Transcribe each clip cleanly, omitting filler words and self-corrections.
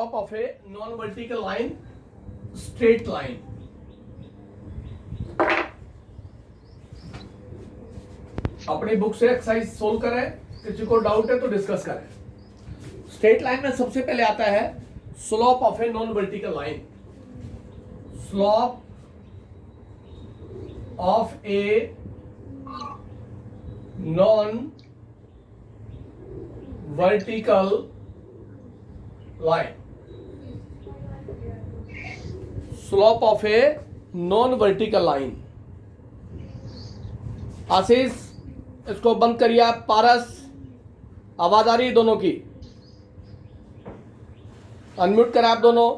slope of a non-vertical line, straight line. अपनी book से exercise solve करें, किसी को डाउट है तो डिस्कस करें। स्ट्रेट लाइन में सबसे पहले आता है slope of a non vertical line. Slope of a non vertical line, slope of a non vertical line. Ashish, इसको बंद करिए आप। पारस, आवाज आ रही है दोनों की? अनम्यूट करें आप दोनों।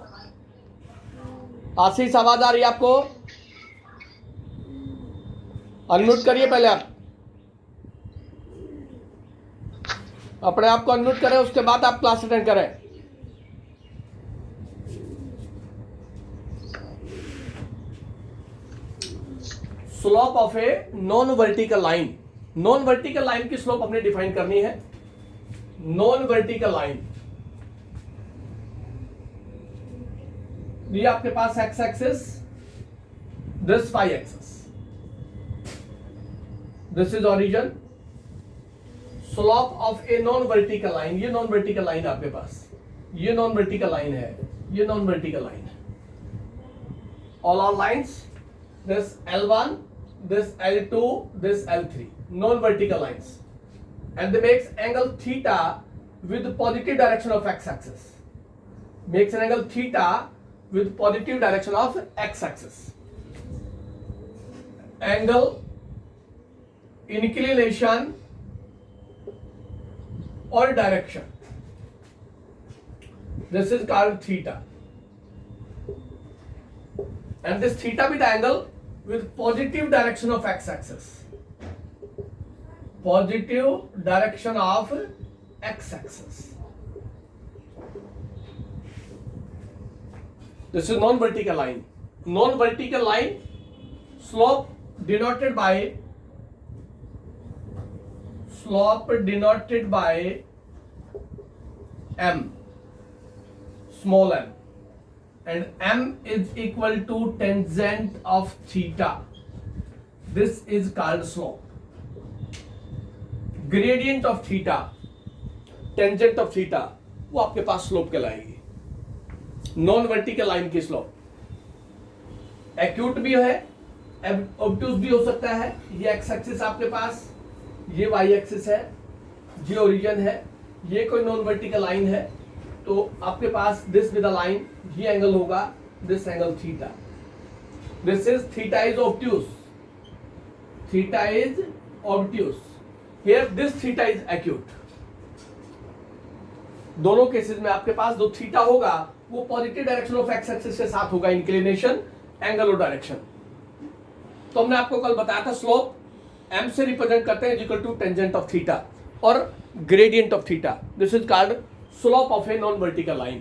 आशीष, आवाज आ रही है आपको? अनम्यूट करिए पहले आप, अपने आप को अनम्यूट करें, उसके बाद आप क्लास अटेंड करें। Slope of a non vertical line. Non vertical line की स्लोप हमने डिफाइन करनी है। नॉन वर्टिकल लाइन, ये आपके पास x axis, this y axis, this is origin. Slope of a non vertical line, ये नॉन वर्टिकल लाइन आपके पास, ये नॉन वर्टिकल लाइन है, ये नॉन वर्टिकल लाइन है। All are lines, this L1, this L2, this L3, non-vertical lines, and they makes angle theta with the positive direction of x-axis. Makes an angle theta with positive direction of x-axis. Angle inclination or direction. This is called theta, and this theta with angle with positive direction of x-axis. Positive direction of x-axis. This is non-vertical line. Non-vertical line, slope denoted by m, small m. And m is equal to tangent of theta. This is called slope. Gradient of theta, tangent of theta, वो आपके पास slope कहलाएगी। Non vertical line की slope acute भी है, obtuse भी हो सकता है। ये एक्स एक्सिस आपके पास, ये वाई एक्सिस है, ये ओरिजिन है, ये कोई नॉन वर्टिकल लाइन है, तो आपके पास दिस विद अ लाइन, ये एंगल होगा, this angle theta. This is theta is obtuse, theta is obtuse. Here this theta is acute. दोनों केसेस में आपके पास जो थीटा होगा वो positive direction of x axis के साथ होगा, इंक्लिनेशन, एंगल और डायरेक्शन। तो हमने आपको कल बताया था स्लोप m से रिप्रेजेंट करते हैं equal to tangent of theta और gradient of theta. This is called slope of a non-vertical line.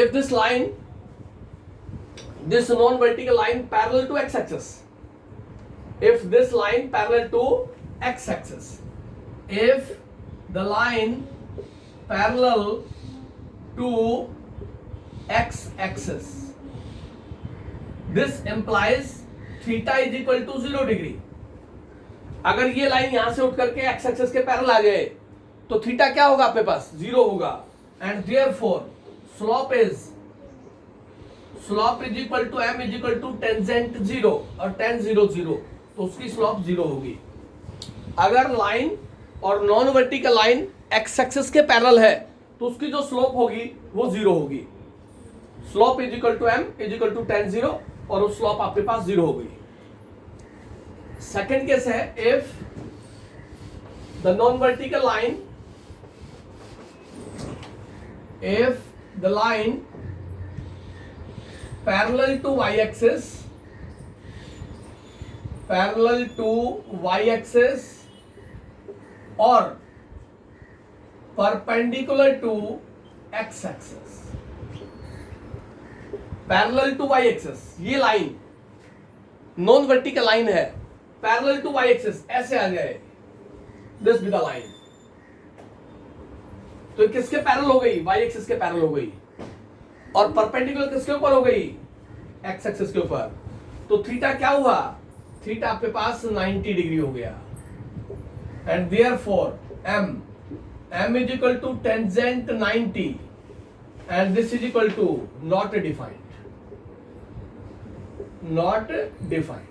If this line, this non-vertical line parallel to x-axis, if this line parallel to x-axis, if the line parallel to x-axis, this implies theta is equal to 0 degree. अगर ये line यहां से उठ करके X axis के parallel आ जाए तो थीटा क्या होगा आपके पास? 0 होगा। And therefore slope is equal to m is equal to tangent 0 और tan 0 0, तो उसकी स्लोप 0 होगी। अगर लाइन और non vertical line X axis के पैरेलल है तो उसकी जो स्लोप होगी वो 0 होगी। Slope is equal to m is equal to tan 0 और वो स्लोप आपके पास 0 हो गई। सेकेंड केस है, if the non vertical line, if the line parallel to y axis, parallel to y axis और perpendicular to x axis, parallel to y axis, ये line non vertical line है, parallel to y axis ऐसे आ जाए, this with the line, तो किसके parallel हो गई, वाई एक्सिस के पैरेलल हो गई, और परपेंडिकुलर किसके ऊपर हो गई, एक्स एक्सिस के ऊपर। तो थीटा क्या हुआ, थीटा आपके पास 90 डिग्री हो गया। And therefore m is equal to tangent 90 and this is equal to not defined, not defined.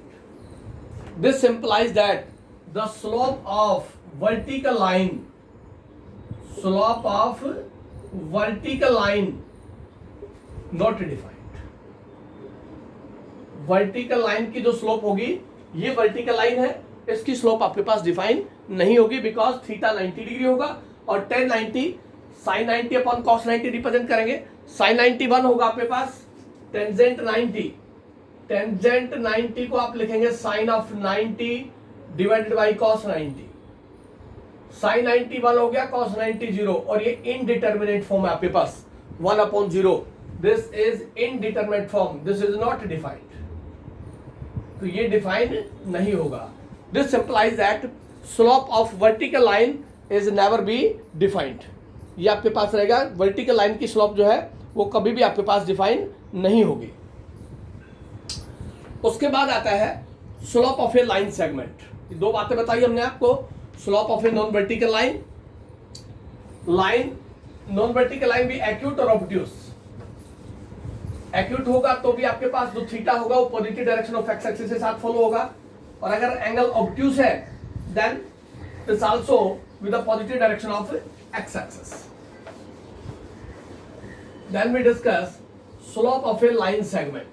This implies that the slope of vertical line not defined। Vertical line की जो slope होगी, ये vertical line है, इसकी slope आपके पास define नहीं होगी, because theta 90 degree होगा और tan 90 sin 90 upon cos 90 represent करेंगे। sin 90 1 होगा आपके पास, टेंजेंट 90 को आप लिखेंगे sin of 90 divided by cos 90। sin 90 1 हो गया, cos 90 0, और ये इनडिटर्मिनेट फॉर्म है आपके पास 1/0। This is indeterminate form, this is not defined, तो ये डिफाइन नहीं होगा। This implies that slope of vertical line is never be defined. ये आपके पास रहेगा, वर्टिकल लाइन की स्लोप जो है वो कभी भी आपके पास डिफाइन नहीं होगी। उसके बाद आता है slope of a line segment. दो बातें बताई हमने आपको, slope of a non vertical line, non vertical line भी एक्यूट और ऑब्ट्यूस। एक्यूट होगा तो भी आपके पास जो थीटा होगा वो positive direction of x axis के साथ फॉलो होगा, और अगर एंगल ऑब्ट्यूस है then it's also with the positive direction of x axis. Then we discuss slope of a line segment.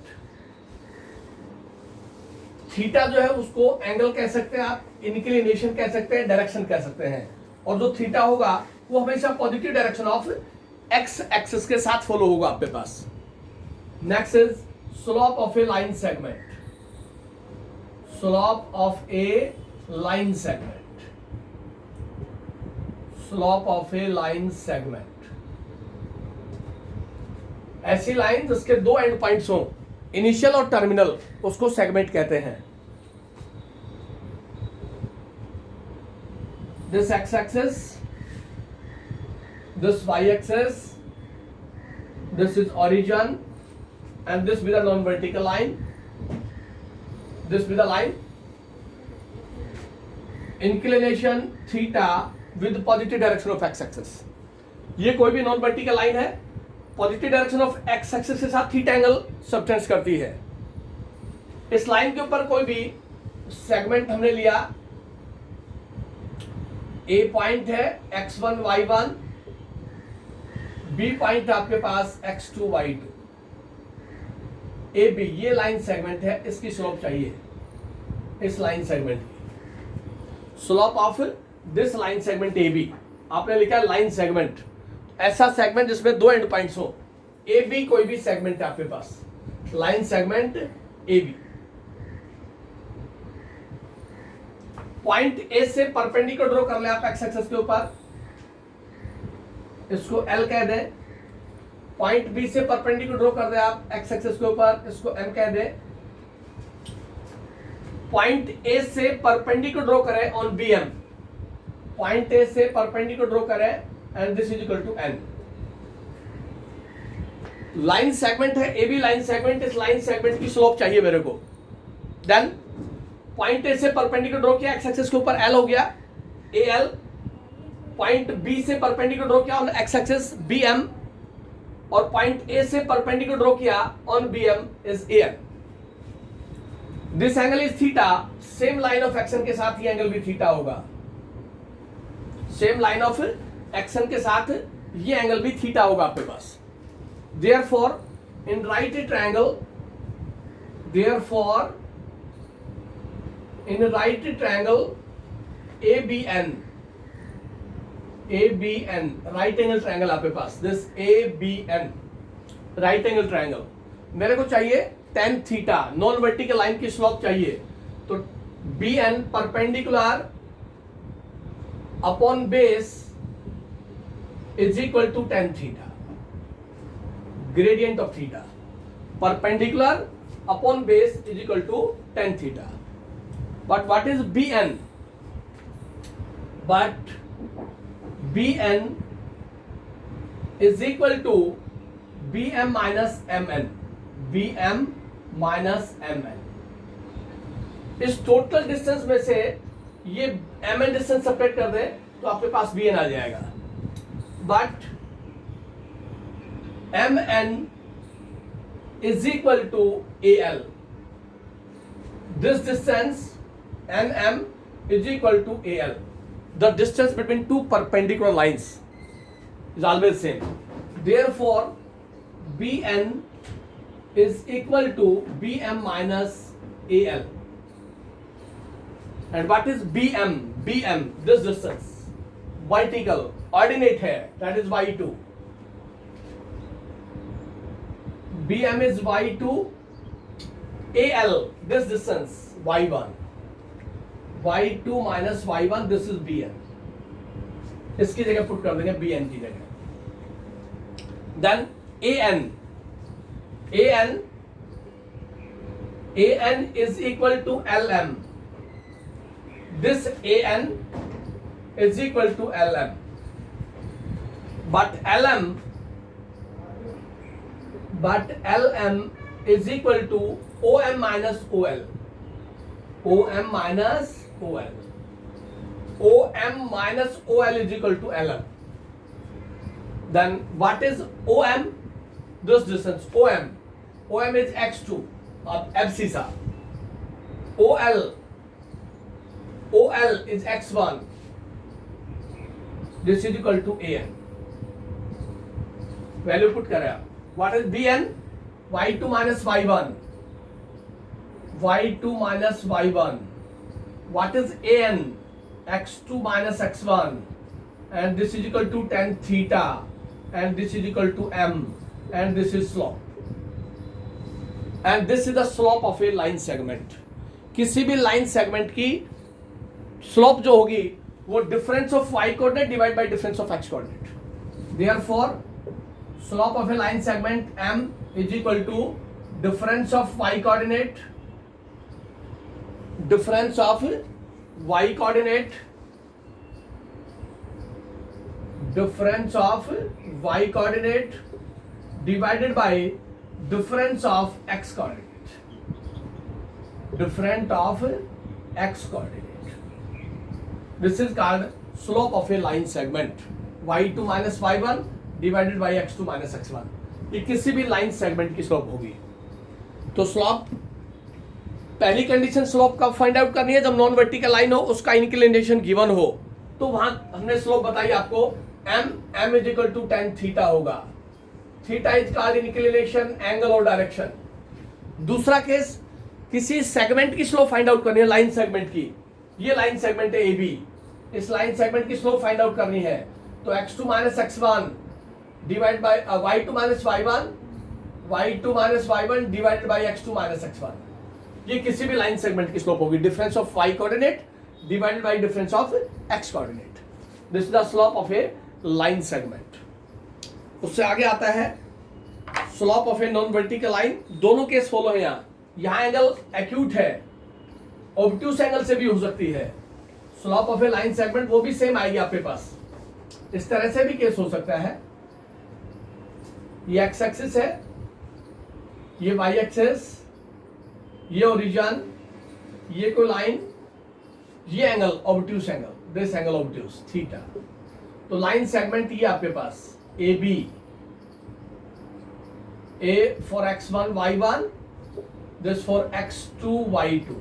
Theta जो है उसको एंगल कह सकते हैं आप, इंक्लिनेशन कह सकते हैं, डायरेक्शन कह सकते हैं, और जो थीटा होगा वो हमेशा positive direction of x axis के साथ फॉलो होगा आपके पास। Next is slope of a line segment. Slope of a line segment, slope of a line segment, ऐसी लाइन जिसके दो एंड पॉइंट्स हो, इनिशियल और टर्मिनल, उसको सेगमेंट कहते हैं। This x axis, this y axis, this is origin, and this with a non-vertical line, this with a line, inclination theta with positive direction of x axis। ये कोई भी non vertical line है, positive direction of x axis के साथ theta angle subtends करती है। इस line के ऊपर कोई भी सेगमेंट हमने लिया, ए पॉइंट है x1 y1, बी पॉइंट आपके पास x2 y2, ए बी, ये लाइन सेगमेंट है, इसकी स्लोप चाहिए इस लाइन सेगमेंट की। Slope of this line segment A B, आपने लिखा है लाइन सेगमेंट, ऐसा सेगमेंट जिसमें दो एंड पॉइंट्स हो। ए बी कोई भी सेगमेंट है आपके पास, line segment A B. Point A से परपेंडिकुलर ड्रॉ कर ले आप एक्स एक्सिस के ऊपर, इसको एल कह दे। पॉइंट बी से परपेंडिकुलर ड्रॉ कर दे आप एक्स एक्सिस के ऊपर, इसको एम कह दे। पॉइंट ए से परपेंडिकुलर ड्रॉ करे on B M, point A से परपेंडिकुलर ड्रॉ करे and this is equal to N. Line segment है ए बी लाइन सेगमेंट, इस लाइन सेगमेंट की स्लोप चाहिए मेरे को। देन पॉइंट ए से परपेंडिकुलर ड्रॉ किया एक्स एक्सिस के ऊपर, एल हो गया ए एल। पॉइंट बी से परपेंडिकुलर ड्रॉ किया on X axis B M, और पॉइंट ए से परपेंडिकुलर ड्रॉ किया on B M is A N. This angle is theta, same line of action के साथ ये एंगल भी थीटा होगा, सेम लाइन ऑफ एक्शन के साथ ये एंगल भी थीटा होगा आपके पास। Therefore, in right triangle, therefore, in right triangle, ABN, right angle triangle आपके पास, this ABN, right angle triangle, मेरे को चाहिए tan theta, non vertical line की स्लोप चाहिए, तो BN perpendicular upon base is equal to tan theta, gradient of theta, perpendicular upon base is equal to tan theta. But what is BN? But BN is equal to B M minus M N, B M minus M N. इस total distance में से ये M N distance separate कर दे तो आपके पास B N आ जाएगा, but M N is equal to A L. This distance N M is equal to AL. The distance between two perpendicular lines is always same. Therefore, BN is equal to BM minus AL. And what is BM? BM, this distance, vertical, ordinate है, that is Y2. BM is Y2. AL, this distance, Y1. Y2 minus Y1, this is Bn. इसकी जगह put कर देंगे Bn की जगह. Then AN. AN is equal to LM. This AN is equal to LM. But LM is equal to OM minus OL. OM minus OL. OM minus OL is equal to LM. Then what is OM? This distance OM. OM is x2 or abscissa. OL is x1. This is equal to AN. Value put करें आप. What is BN? Y2 minus Y1. Y2 minus Y1. What is AN? X2 minus X1. And this is equal to tan theta. And this is equal to M. And this is slope. And this is the slope of a line segment. किसी भी line segment की slope जो होगी वो difference of y coordinate divided by difference of x coordinate. Therefore, slope of a line segment M is equal to difference of y coordinate, difference of y coordinate, difference of y coordinate divided by difference of x coordinate, difference of x coordinate. This is called slope of a line segment. y2 minus y1 divided by x2 minus x1. ये किसी भी line segment की slope होगी. तो slope पहली condition slope का find out करनी है जब नॉन वर्टिकल लाइन हो, उसका इंक्लिनेशन गिवन हो. तो वहां हमने स्लोप बताई आपको m is equal to tan theta होगा. Theta is called inclination, angle और डायरेक्शन. दूसरा केस किसी सेगमेंट की स्लोप फाइंड आउट करनी है, लाइन सेगमेंट की. ये लाइन सेगमेंट है ए बी. इस लाइन सेगमेंट की स्लोप फाइंड आउट करनी है तो x2 minus x1 divide by y2 minus y1 divided by x2 minus x1. ये किसी भी लाइन सेगमेंट की स्लोप होगी. Difference of y coordinate divided by difference of x coordinate. This is the slope of a line segment. उससे आगे आता है slope of a non vertical line. दोनों केस फॉलो है. यहाँ एंगल एक्यूट है, ऑब्ट्यूस एंगल से भी हो सकती है. Slope of a line segment वो भी सेम आएगी आपके पास. इस तरह से भी केस हो सकता है. ये एक्स एक्सिस है, ये वाई एक्सिस, ये ओरिजिन, ये कोई लाइन, ये angle obtuse angle, this angle obtuse theta. तो लाइन सेगमेंट ये आपके पास A B, A for x1 y1, this for x2 y2.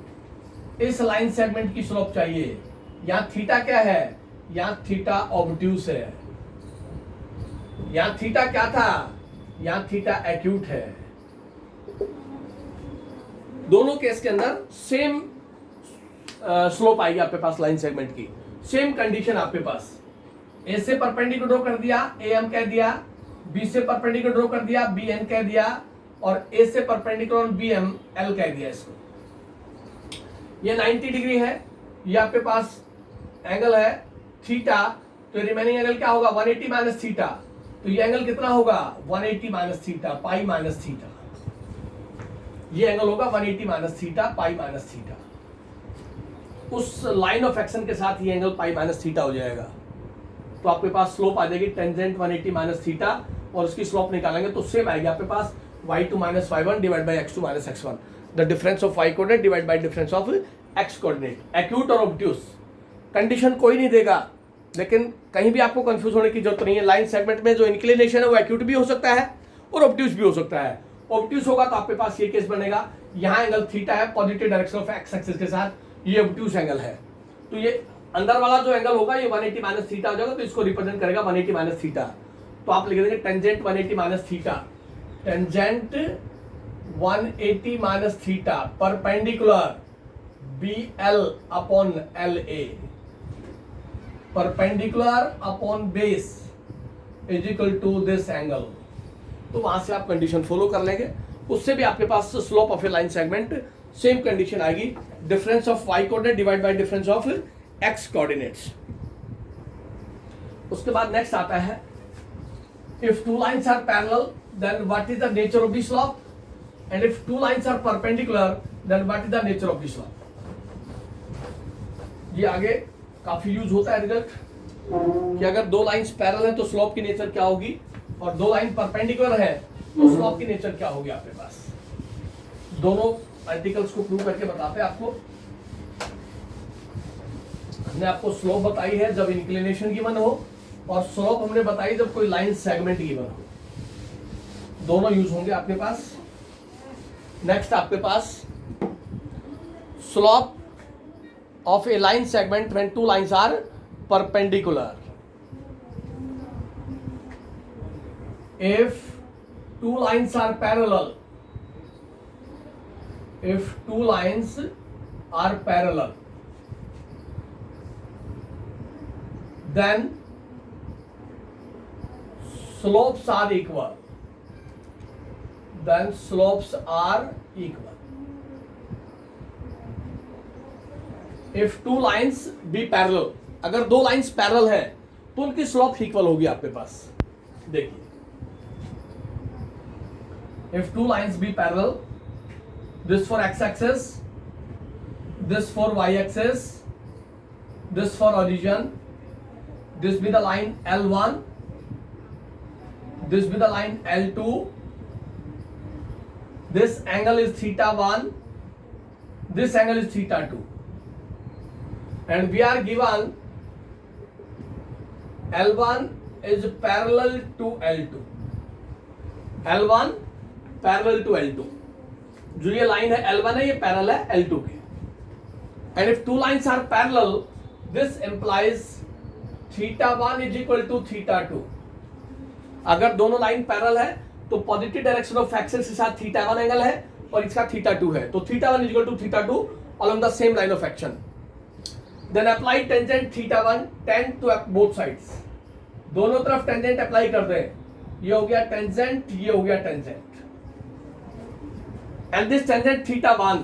इस लाइन सेगमेंट की स्लोप चाहिए. यहां थीटा क्या है? यहां थीटा ऑब्ट्यूस है. यहां थीटा क्या था? यहां थीटा एक्यूट है. दोनों केस के अंदर सेम स्लोप आएगी आपके पास लाइन सेगमेंट की. सेम कंडीशन आपके पास. ए से परपेंडिकुलर ड्रॉ कर दिया, ए एम कह दिया. बी से परपेंडिकुलर ड्रॉ कर दिया, बी एन कह दिया. और ए से परपेंडिकुलर बी एम एल कह दिया. इसको ये 90 डिग्री है. ये आपके पास एंगल है थीटा. तो रिमेनिंग एंगल क्या होगा? 180 माइनस थीटा. तो ये एंगल कितना होगा? 180 minus theta, pi minus theta. ये एंगल होगा 180 minus theta, pi minus theta. उस लाइन ऑफ एक्शन के साथ ये एंगल पाई माइनस थीटा हो जाएगा. तो आपके पास स्लोप आ जाएगी टेंजेंट 180 माइनस थीटा, और उसकी स्लोप निकालेंगे तो सेम आएगी आपके पास y2 minus y1 divide by x2 minus x1, the difference of y coordinate divide by difference of x coordinate. Acute और ऑब्ट्यूस कंडीशन कोई नहीं देगा, लेकिन कहीं भी आपको कंफ्यूज होने की जरूरत नहीं है। लाइन सेगमेंट में जो इंक्लिनेशन है वो एक्यूट भी हो सकता है और ऑब्ट्यूस भी हो सकता है। ऑब्ट्यूस होगा तो आपके पास ये केस बनेगा, यहाँ एंगल थीटा है positive direction of x axis के साथ, ये ऑब्ट्यूस एंगल है, तो ये अंदर वाला जो एंगल होगा ये 180 माइनस थीटा हो जाएगा, तो इसको रिप्रेजेंट करेगा 180 माइनस थीटा। तो आप लिख देंगे tangent 180 minus theta, tangent 180 minus theta perpendicular BL upon LA, perpendicular upon base is equal to this angle. तो वहां से आप कंडीशन फॉलो कर लेंगे, उससे भी आपके पास slope of a line segment same condition आएगी, difference of y coordinate divide by difference of x coordinates. उसके बाद नेक्स्ट आता है if two lines are parallel then what is the nature of the slope, and if two lines are perpendicular then what is the nature of the slope. ये आगे काफी use होता है result कि अगर दो लाइंस पैरेलल है तो स्लोप की नेचर क्या होगी, और दो लाइन परपेंडिकुलर है तो स्लोप की नेचर क्या होगी आपके पास। दोनों आर्टिकल्स को प्रूव करके बताते हैं आपको। हमने आपको स्लोप बताई है जब इंक्लिनेशन गिवन हो, और स्लोप हमने बताई जब कोई लाइन सेगमेंट गिवन हो, दोनों यूज होंगे आपके पास। नेक्स्ट आपके पास slope of a line segment when two lines are perpendicular. If two lines are parallel, if two lines are parallel, then slopes are equal. Then slopes are equal. If two lines be parallel, अगर दो lines parallel है तो उनकी slope equal होगी आपके पास। देखिए if two lines be parallel, this for x-axis, this for y-axis, this for origin, this be the line L1, this be the line L2, this angle is theta 1, this angle is theta 2, and we are given L1 is parallel to L2, L1 parallel to L2, जो ये line है L1 है ये parallel है L2 के, and if two lines are parallel this implies theta 1 is equal to theta 2। अगर दोनों line parallel है तो पॉजिटिव डायरेक्शन ऑफ एक्सिस के साथ थीटा 1 एंगल है और इसका थीटा 2 है, तो theta 1 is equal to theta 2 along the same line of action. Then apply tangent theta 1 tan to both sides, दोनों तरफ टेंजेंट अप्लाई कर दें, ये हो गया टेंजेंट, ये हो गया tangent, and this tangent theta 1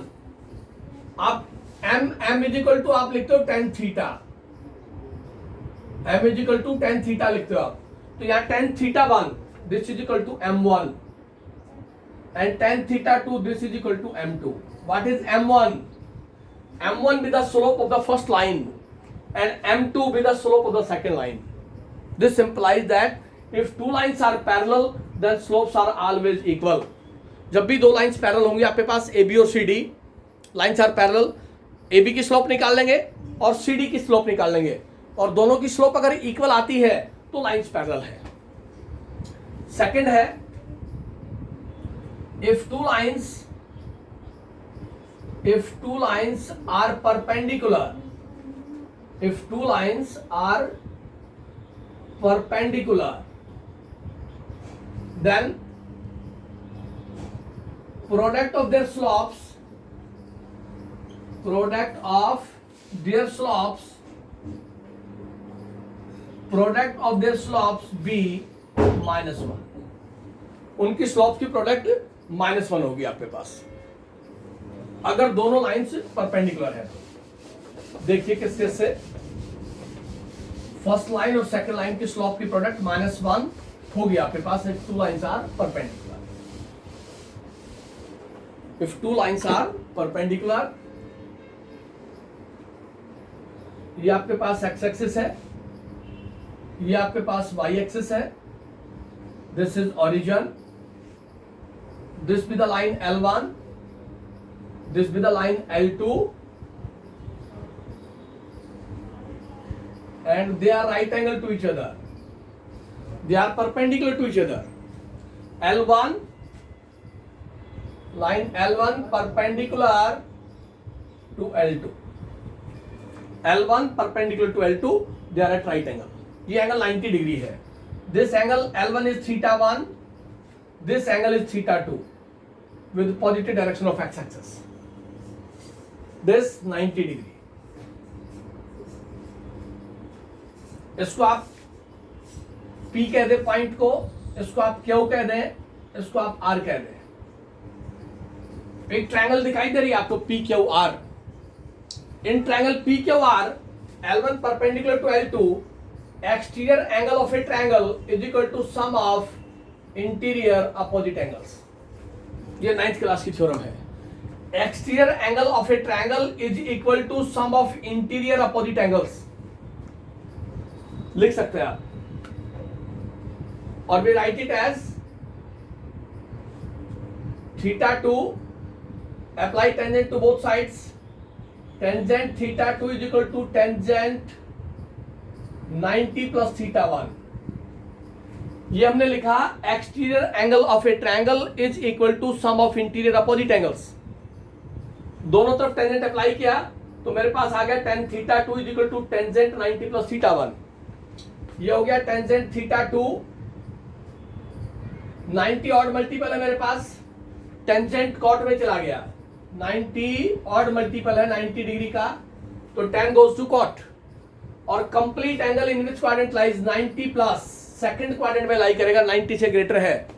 आप m इज इक्वल टू आप लिखते हो tan theta, m is equal to tan theta लिखते हो आप, तो यहाँ tan theta 1 this is equal to m1 and tan theta 2 this is equal to m2। What is m1? m1 be the slope of the first line and m2 be the slope of the second line. This implies that if two lines are parallel then slopes are always equal. जब भी दो lines parallel होंगी आपके पास AB और CD, lines are parallel, AB की slope निकाल लेंगे और CD की स्लोप निकाल लेंगे, और दोनों की स्लोप अगर इक्वल आती है तो लाइंस पैरेलल है। सेकंड है if two lines are perpendicular, if two lines are perpendicular, then product of their slopes be -1। उनकी स्लॉप्स की प्रोडक्ट -1 होगी आपके पास अगर दोनों लाइंस परपेंडिकुलर है। देखिए किस केस से, फर्स्ट लाइन और सेकंड लाइन की स्लॉप की प्रोडक्ट -1 होगी आपके पास if two lines are perpendicular। If two lines are perpendicular, ये आपके पास x एक्सिस है, ये आपके पास y एक्सिस है, this is origin, this be the line L1, this be the line L2, and they are right angle to each other, they are perpendicular to each other. L1, line L1 perpendicular to L2, L1 perpendicular to L2, they are at right angle. ये angle 90 degree है. This angle L1 is theta 1, this angle is theta 2 with positive direction of x axis. This 90 degree. इसको आप P कह दें point को, इसको आप Q कह दें, इसको आप R कह दें. एक ट्रायंगल दिखाई दे रही है आपको PQR. In triangle PQR L1 perpendicular to L2, exterior angle of a triangle is equal to sum of interior opposite angles. ये 9th क्लास की थ्योरम है. Exterior angle of a triangle is equal to sum of interior opposite angles. लिख सकते हैं आप, और we write it as θ2 apply tangent to both sides. Tangent θ2 is equal to tangent 90 plus θ1. ये हमने लिखा exterior angle of a triangle is equal to sum of interior opposite angles. दोनों तरफ टेंजेंट अप्लाई किया तो मेरे पास आ गया tan θ2 is equal to tangent 90 plus θ1. ये हो गया टेंजेंट θ2 90 ऑड मल्टीपल है मेरे पास, टेंजेंट कॉट में चला गया. 90 ऑड मल्टीपल है 90 डिग्री का, तो tan गोज टू कॉट. और complete angle in which quadrant lies 90 plus, second quadrant में लाई करेगा, 90 से ग्रेटर है,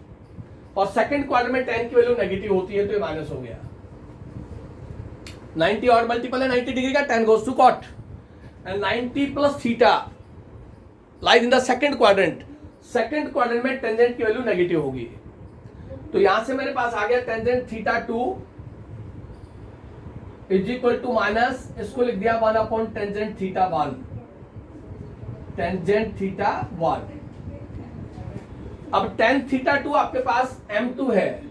और सेकंड क्वाड्रेंट में tan की वैल्यू नेगेटिव होती है, तो ये माइनस हो गया. 90 ऑड मल्टीपल है 90 डिग्री का, tan goes to cot, and 90 plus theta lies in the second quadrant. Second quadrant में टेंजेंट की वैल्यू नेगेटिव होगी. तो यहां से मेरे पास आ गया tangent θ2 is equal to minus, इसको लिख दिया 1 अपॉन टेंजेंट θ1, टेंजेंट θ1. अब tan θ2 आपके पास m2 है,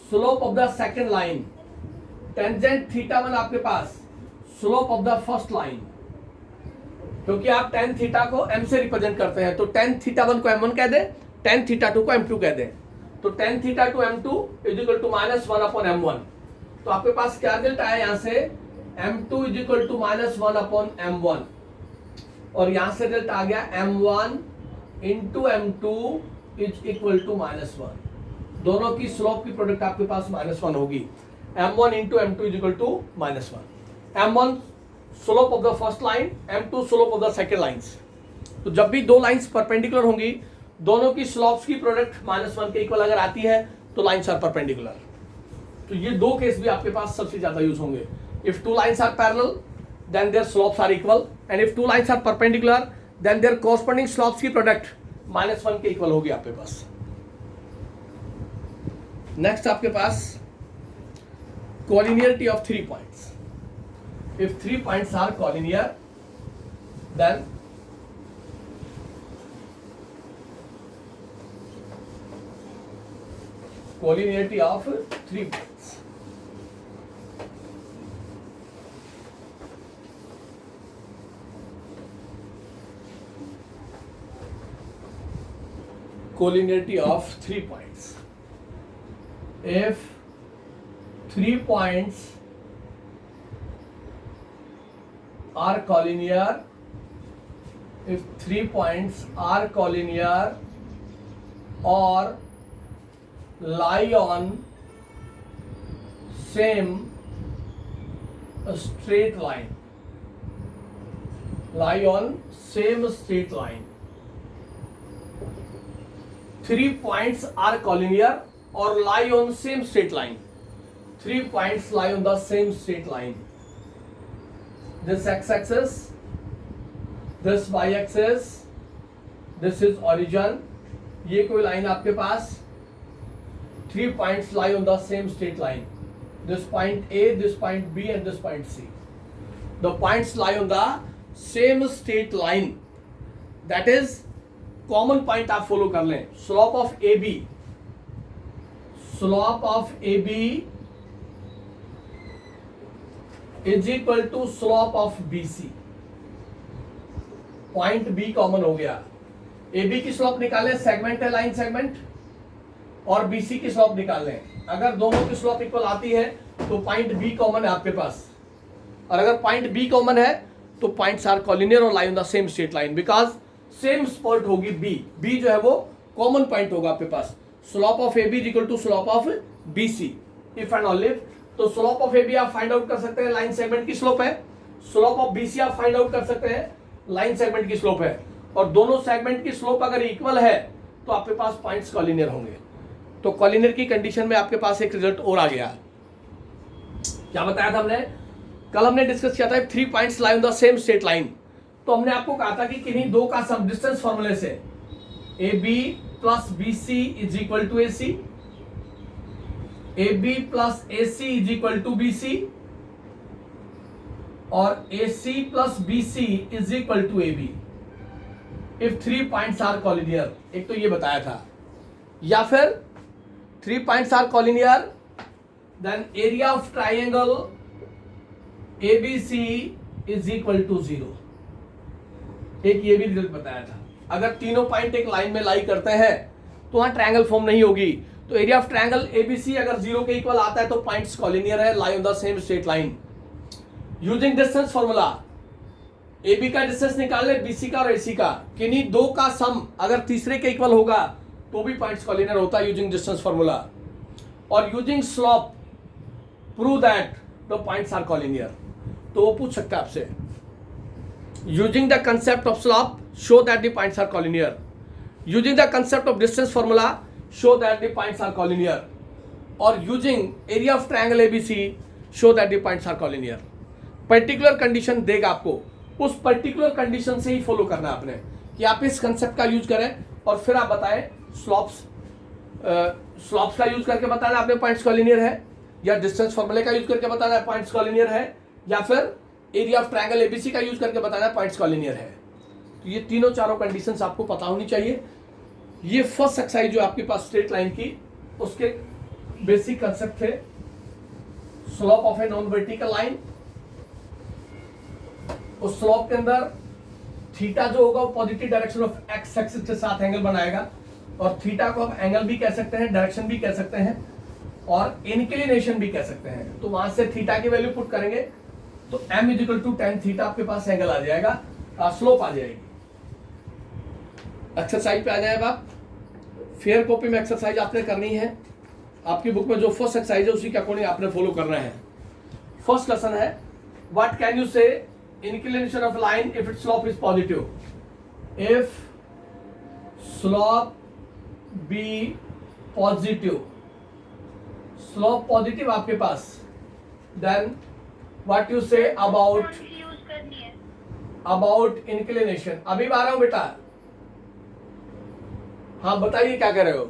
slope of the second line. Tangent θ1 आपके पास slope of the first line. क्योंकि आप tan थीटा को m से रिप्रेजेंट करते हैं, तो tan θ1 को m1 कह दे, tan θ2 को m2 कह दे. तो tan θ2 m2 is equal to minus 1 upon m1. तो आपके पास क्या रिजल्ट आया यहां से, m2 is equal to minus 1 upon m1, और यहां से रिजल्ट आ गया m1 into m2 is equal to minus 1. दोनों की स्लोप की प्रोडक्ट आपके पास माइनस 1 होगी. m1 into m2 is equal to minus 1. m1 slope of the first line, m2 slope of the second lines. तो जब भी दो लाइन्स परपेंडिकुलर होंगी, दोनों की स्लोप्स की प्रोडक्ट -1 के इक्वल अगर आती है तो लाइन्स आर परपेंडिकुलर. तो ये दो केस भी आपके पास सबसे ज्यादा यूज होंगे. If two lines are parallel then their slopes are equal, and if two lines are perpendicular then their corresponding slopes की प्रोडक्ट -1 के इक्वल होगी आपके पास. नेक्स्ट आपके पास collinearity of 3 points. If 3 points are collinear, then collinearity of 3 points. Collinearity of 3 points. If 3 points are collinear, if 3 points are collinear or lie on same straight line, lie on same straight line. 3 points are collinear or lie on same straight line. 3 points lie on the same straight line. This x-axis, this y-axis, this is origin. ये कोई line आपके पास, 3 points lie on the same straight line. This point A, this point B, and this point C. The points lie on the same straight line. That is, common point आप follow कर लें, slope of A B, slope of A B is equal to slope of B C. Point B common हो गया, A B की slope निकालें, segment है line segment, और B C की स्लोप निकालें। अगर दोनों की स्लोप इक्वल आती है तो पॉइंट बी कॉमन है आपके पास, और अगर पॉइंट बी कॉमन है तो पॉइंट्स आर कॉलिनियर और lie on the same straight line, because same spot होगी बी, बी जो है वो कॉमन पॉइंट होगा आपके पास। Slope of A B is equal to slope of B C if and only if. तो slope of A B आप find out कर सकते हैं, लाइन सेगमेंट की स्लोप है। स्लोप ऑफ बी सी आप फाइंड आउट कर सकते हैं, लाइन सेगमेंट की स्लोप है। और दोनों सेगमेंट की स्लोप अगर इक्वल है तो आपके पास पॉइंट्स कॉलिनियर होंगे। तो कॉलिनियर की कंडीशन में आपके पास एक रिजल्ट और आ गया। क्या बताया था हमने, कल हमने डिस्कस किया था 3 points lie on the same straight line. तो हमने आपको कहा था कि किन्हीं दो का सम डिस्टेंस फॉर्मूले से A B plus B C is equal to A C, A B plus A C is equal to B C, और A C plus B C is equal to A B if 3 points are collinear. एक तो ये बताया था, या फिर 3 points are collinear then area of triangle ABC is equal to 0। एक ये भी रिजल्ट बताया था, अगर तीनों पॉइंट एक लाइन में लाई करते हैं तो वहां ट्रायंगल फॉर्म नहीं होगी। तो एरिया ऑफ ट्रायंगल ABC अगर 0 के इक्वल आता है तो पॉइंट्स कॉलिनियर है, लाई on the same straight line. Using distance formula, AB का डिस्टेंस निकाल ले, BC का और AC का, किन्हीं दो का सम अगर तीसरे के इक्वल होगा तो भी पॉइंट्स कॉलिनियर होता है यूजिंग डिस्टेंस फॉर्मूला। और using slope prove that the points are collinear. तो वो पूछ सकता है आपसे, using the concept of slope show that the points are collinear, using the concept of distance formula show that the points are collinear, और using area of triangle ABC show that the points are collinear. Particular condition देगा आपको, उस particular condition से ही follow करना है आपने, कि आप इस कंसेप्ट का यूज करें और फिर आप बताएं स्लोप्स का यूज करके बताना आपने पॉइंट्स कॉलिनियर है, या डिस्टेंस फॉर्मूले का यूज करके बताना है पॉइंट्स कॉलिनियर है, या फिर एरिया ऑफ ट्रायंगल ABC का यूज करके बताना है पॉइंट्स कॉलिनियर है। तो ये तीनों चारों कंडीशंस आपको पता होनी चाहिए। ये फर्स्ट एक्सरसाइज जो आपके पास स्ट्रेट लाइन की, उसके बेसिक कंसेप्ट थे, slope of a non vertical line. उस स्लोप के अंदर थीटा जो होगा वो positive direction of x axis के साथ एंगल बनाएगा, और थीटा को आप एंगल भी कह सकते हैं, डायरेक्शन भी कह सकते हैं, और इंक्लिनेशन भी कह सकते हैं। तो वहां से थीटा की वैल्यू पुट करेंगे तो m is equal to tan theta आपके पास एंगल आ जाएगा, स्लोप आ जाएगी। एक्सरसाइज पे आ जाए आप, फेयर कॉपी में एक्सरसाइज आपने करनी है, आपकी बुक में जो फर्स्ट एक्सरसाइज है उसी के अकॉर्डिंग आपने फॉलो करना है। फर्स्ट क्वेश्चन है, what can you say inclination of line if it slope is positive. If slope be positive, slope positive आपके पास, then what you say about inclination. अभी आ रहा हूं बेटा, हाँ बताइए क्या कह रहे हो।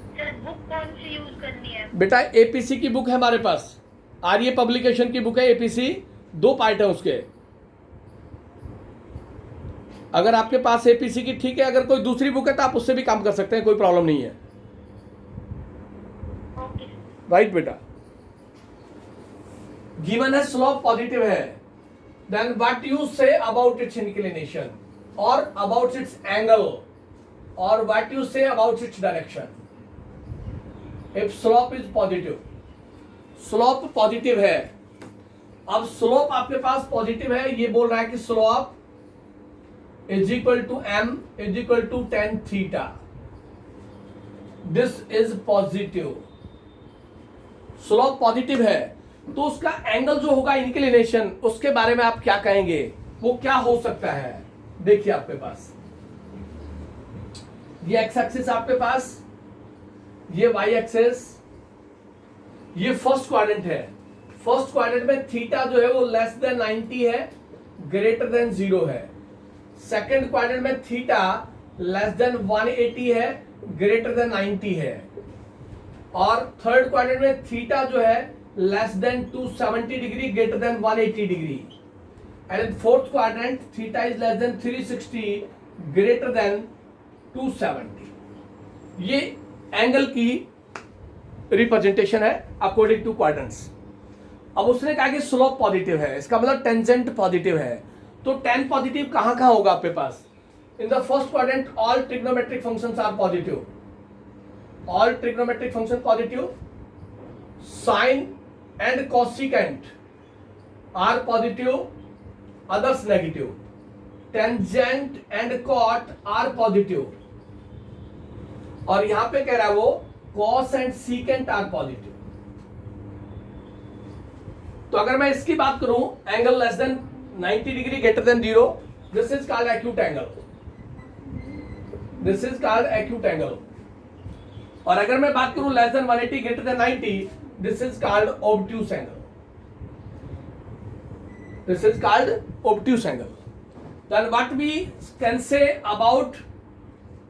सर बुक कौन सी यूज करनी है बेटा APC की बुक है हमारे पास, आर्य पब्लिकेशन की बुक है APC, 2 पार्ट है उसके। अगर आपके पास APC की ठीक है, अगर कोई दूसरी बुक है तो आप उससे भी काम कर सकते हैं, कोई प्रॉब्लम नहीं है। राइट बेटा, गिवन है स्लोप पॉजिटिव है, then what you say about its inclination, और अबाउट इट्स एंगल, और what you say about its direction. If slope is positive, slope positive है। अब स्लोप आपके पास पॉजिटिव है, ये बोल रहा है कि slope is equal to m is equal to tan theta, this is positive. Slope positive है तो उसका एंगल जो होगा इंक्लिनेशन, उसके बारे में आप क्या कहेंगे, वो क्या हो सकता है। देखिए आपके पास ये एक्स एक्सिस आपके पास, ये वाई एक्सिस, ये फर्स्ट क्वाड्रेंट है। फर्स्ट क्वाड्रेंट में थीटा जो है वो लेस देन 90 है, ग्रेटर देन 0 है। सेकंड क्वाड्रेंट में थीटा लेस देन 180 है, ग्रेटर देन 90 है। और थर्ड क्वाड्रेंट में थीटा जो है less than 270 degree, greater then 180 degree. And fourth quadrant theta is less than 360, greater than 270. ये एंगल की रिप्रेजेंटेशन है अकॉर्डिंग टू क्वाड्रेंट्स। अब उसने कहा कि स्लोप पॉजिटिव है, इसका मतलब टेंजेंट पॉजिटिव है। तो टेन पॉजिटिव कहां कहां होगा आपके पास? In the first quadrant all trigonometric functions are positive, all trigonometric function positive, sine and cosecant are positive, others negative, tangent and cot are positive, और यहां पे कह रहा है वो cos and secant are positive. तो अगर मैं इसकी बात करूं, angle less than 90 degree greater than 0, this is called acute angle, this is called acute angle. और अगर मैं बात करूं less than 180 greater than 90, this is called obtuse angle, this is called obtuse angle. Then what we can say about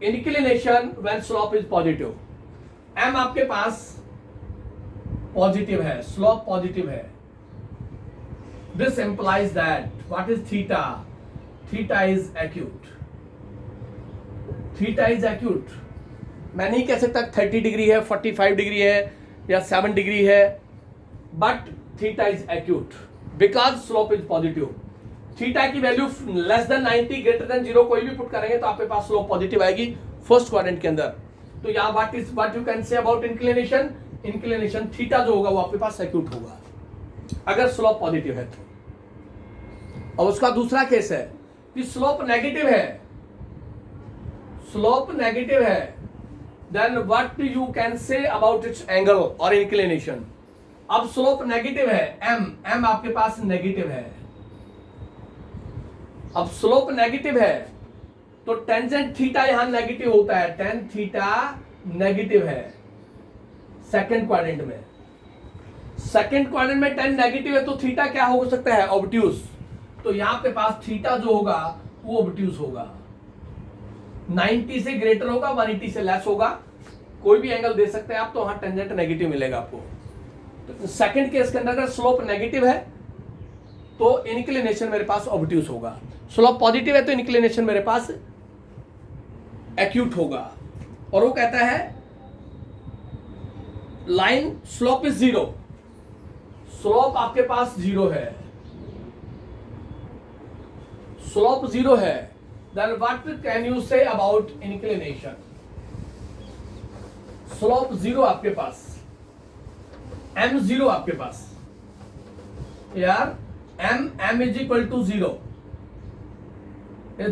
inclination when slope is positive? M आपके पास positive है, slope positive है। This implies that what is theta? Theta is acute, theta is acute. मैं नहीं कह सकता 30 degree है, 45 degree है या 7 डिग्री है, but theta is acute because slope is positive. Theta की value less than 90 greater than 0 कोई भी पुट करेंगे तो आपके पास स्लोप पॉजिटिव आएगी फर्स्ट क्वाड्रेंट के अंदर। तो यहाँ what you can say about inclination? Inclination theta जो होगा वो आपके पास एक्यूट होगा अगर स्लोप पॉजिटिव है तो। और उसका दूसरा केस है कि स्लोप नेगेटिव है, स्लोप नेगेटिव है, then what you can say about its angle और इंक्लिनेशन? अब स्लोप नेगेटिव है, एम आपके पास नेगेटिव है। अब स्लोप नेगेटिव है तो टेंजेंट थीटा यहां नेगेटिव होता है, टेन थीटा नेगेटिव है सेकंड क्वाड्रेंट में। सेकंड क्वाड्रेंट में टेन नेगेटिव है तो थीटा क्या हो सकता है? ऑब्ट्यूस। तो यहां पे पास थीटा जो होगा वो ऑब्ट्यूस होगा, 90 से ग्रेटर होगा, 180 से लेस होगा। कोई भी एंगल दे सकते हैं आप, तो वहां टेंजेंट नेगेटिव मिलेगा आपको। तो सेकंड केस के अंदर अगर स्लोप नेगेटिव है तो इंक्लिनेशन मेरे पास ऑब्ट्यूस होगा, स्लोप पॉजिटिव है तो इंक्लिनेशन मेरे पास एक्यूट होगा। और वो कहता है लाइन स्लोप इज 0, स्लोप आपके पास 0 है, स्लोप 0 है, then what can you say about inclination? Slope 0 आपके पास, m 0 आपके पास, यार m is equal to 0.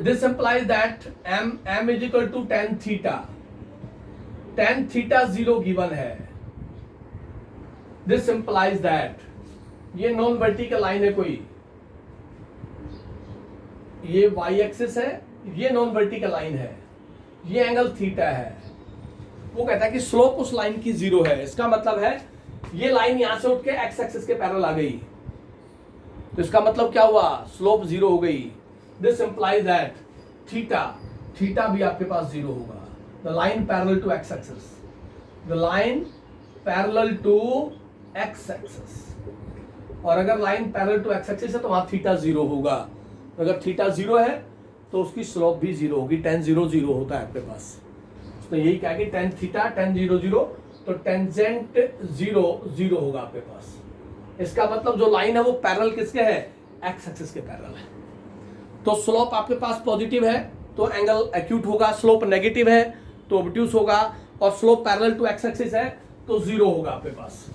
This implies that m is equal to tan theta. Tan theta 0 given है. This implies that ये non vertical line है कोई, ये y axis है, ये नॉन वर्टिकल लाइन है, ये एंगल थीटा है। वो कहता है कि स्लोप उस लाइन की 0 है। इसका मतलब है ये लाइन यहां से उठ के x एक्सिस के पैरेलल आ गई, तो इसका मतलब क्या हुआ? स्लोप 0 हो गई। This implies that theta, theta भी आपके पास 0 होगा। The line parallel to X axis, the line parallel to X axis. और अगर line parallel to X axis है तो वहां थीटा 0 होगा। अगर थीटा 0 है तो उसकी स्लोप भी 0 होगी, tan 0 0 होता है आपके पास। तो यही क्या कि tan थीटा tan 0 0, तो टेंजेंट 0 0 होगा आपके पास। इसका मतलब जो लाइन है वो पैरेलल किसके है? एक्स एक्सिस के पैरेलल है। तो स्लोप आपके पास पॉजिटिव है तो एंगल एक्यूट होगा, स्लोप नेगेटिव है तो ऑब्ट्यूस होगा, और slope parallel to X axis है तो 0 होगा आपके पास।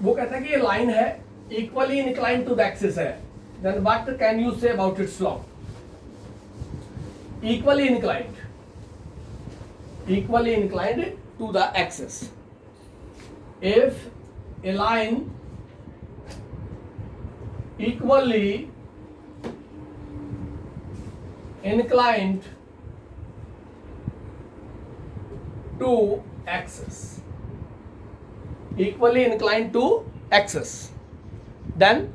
वो कहता है कि ये लाइन है equally inclined to the axis है, then what can you say about its slope? Equally inclined to the axis. If a line equally inclined to axis, equally inclined to axis, then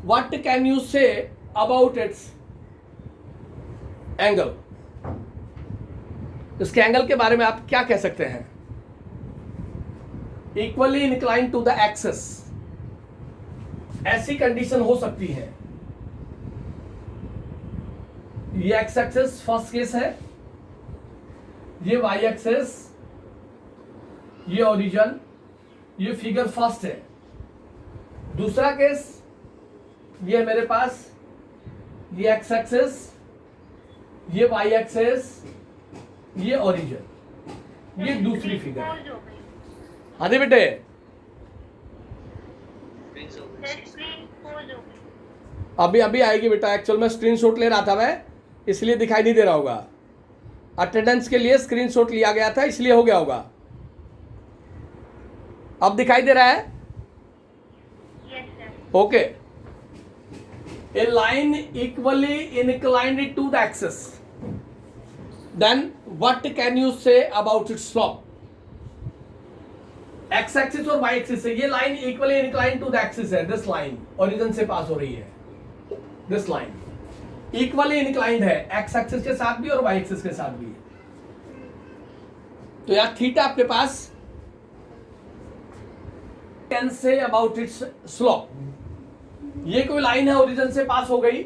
what can you say about its angle? इसके angle के बारे में आप क्या कह सकते हैं? Equally inclined to the axis, ऐसी कंडीशन हो सकती है ये एक्स एक्सेस फर्स्ट केस है, ये वाई एक्सेस, ये ओरिजिन, ये फिगर फर्स्ट है। दूसरा केस ये है मेरे पास, ये एक्स एक्सेस, ये वाई एक्सेस, ये ओरिजिन, ये दूसरी फिगर है। Pause हो गई। हाँ जी बेटे, Set screen pause हो गई। अभी अभी आएगी बेटा। एक्चुअल में स्क्रीनशॉट ले रहा था मैं, इसलिए दिखाई नहीं दे रहा होगा। अटेंडेंस के लिए स्क्रीनशॉट लिया गया था, इसलिए हो गया होगा। अब दिखाई दे रहा है? Yes sir. Okay. A line equally inclined to the axis, then what can you say about its slope? X axis और वाई एक्सिस है, ये line equally incline to the axis है। दिस लाइन ओरिजिन से pass हो रही है, this line equally inclined है, X axis के साथ भी और वाई एक्सिस के साथ भी। तो यार थीटा आपके पास can say about its slope. ये कोई लाइन है ओरिजिन से पास हो गई,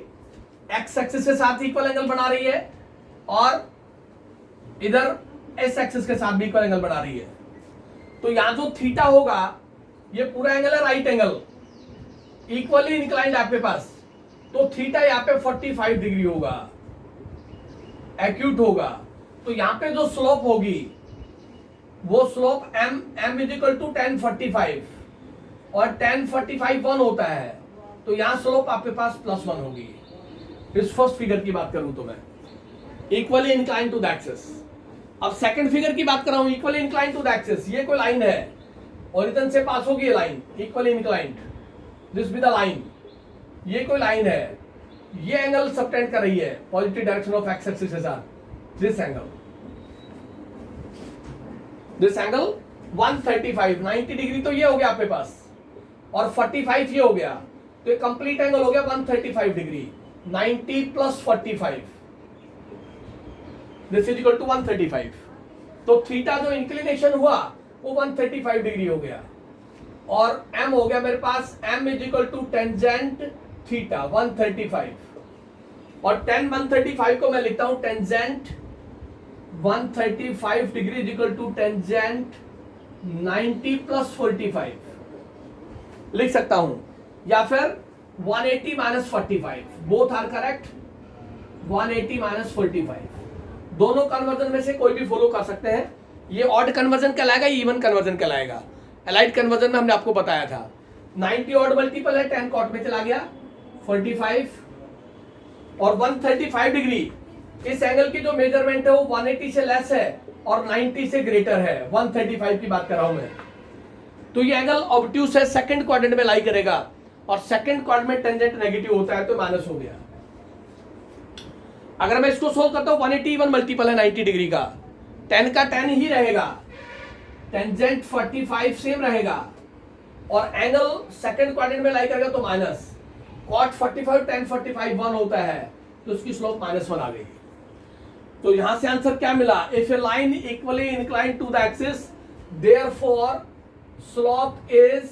एक्स एक्सिस के साथ इक्वल एंगल बना रही है और इधर एस एक्सिस के साथ भी इक्वल एंगल बना रही है। तो यहां जो थीटा होगा ये पूरा एंगल है राइट एंगल, इक्वली इंक्लाइंड आपके पास। तो थीटा यहाँ पे 45 डिग्री होगा, एक्यूट होगा। तो यहां पे जो स्लोप होगी वो slope m is equal to 1045 और 1045 1 होता है। तो यहां स्लोप आपके पास +1 होगी। इस फर्स्ट फिगर की बात करूं तो मैं equally inclined to the axis. अब सेकंड फिगर की बात कर रहा हूं, equally inclined to the axis. ये कोई लाइन है ओरिजिन से पास होगी, ये line equally inclined, this be the line. ये कोई लाइन है, ये एंगल सबटेंड कर रही है positive direction of x axis के साथ। दिस एंगल 135 90 डिग्री तो ये हो गया आपके पास, और 45 ये हो गया। तो ये कंप्लीट एंगल हो गया 135 degree. 90 + 45 this is equal to 135। तो थीटा जो इंक्लिनेशन हुआ वो 135 डिग्री हो गया, और m हो गया मेरे पास m is equal to tangent theta 135, और 135 को मैं लिखता हूं tangent 135 degree is equal to tangent 90 + 45 लिख सकता हूं, या फिर 180 - 45, बोथ आर करेक्ट। 180 - 45 दोनों कन्वर्जन में से कोई भी फॉलो कर सकते हैं। ये ऑड कन्वर्जन कहलाएगा, इवन कन्वर्जन कहलाएगा। एलाइड कन्वर्जन में हमने आपको बताया था 90 ऑड मल्टीपल है, 10 कॉट में चला गया 45, और 135 डिग्री इस एंगल की जो मेजरमेंट है वो 180 से लेस है और 90 से ग्रेटर है। 135 की बात कर रहा हूं मैं। तो ये एंगल ऑब्ट्यूस है, सेकंड क्वाड्रेंट में लाई करेगा, और सेकंड क्वाड्रेंट में टेंजेंट नेगेटिव होता है तो माइनस हो गया। अगर मैं इसको सोल्व करता हूं 180 इवन मल्टीपल है 90 डिग्री का, 10 का 10 ही रहेगा, टेंजेंट 45 सेम रहेगा, और एंगल सेकंड क्वाड्रेंट में लाई करेगा तो माइनस। कॉट 45 10 45 1 होता है, तो उसकी स्लोप -1 आ गई। तो यहां से आंसर क्या मिला? If a line equally inclined to the axis therefore slope is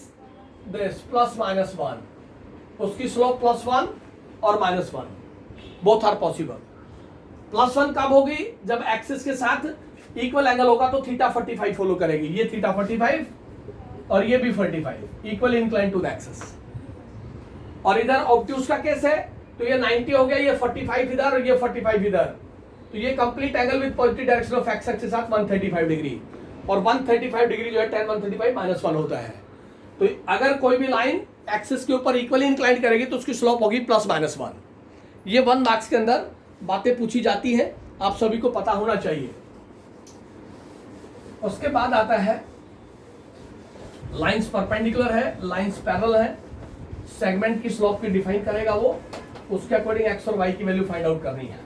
this +-1। उसकी स्लोप +1 और -1 बोथ आर पॉसिबल। +1 कब होगी? जब एक्सिस के साथ इक्वल एंगल होगा तो थीटा 45 फॉलो करेगी। ये थीटा 45 और ये भी 45, equal incline to the axis. और इधर ऑब्ट्यूस का केस है तो ये 90 हो गया, ये 45 इधर और ये 45 इधर, तो ये complete angle with positive direction of x axis के साथ 135 डिग्री, और 135 डिग्री जो है 10 135 -1 होता है। तो अगर कोई भी लाइन एक्सिस के ऊपर इक्वली इंक्लाइन करेगी तो उसकी स्लोप होगी +-1। ये 1 मार्क्स के अंदर बातें पूछी जाती हैं, आप सभी को पता होना चाहिए। उसके बाद आता है लाइंस परपेंडिकुलर है, लाइंस पैरेलल है, सेगमेंट की स्लोप की डिफाइन करेगा वो, उसके अकॉर्डिंग एक्स और वाई की वैल्यू फाइंड आउट करनी है।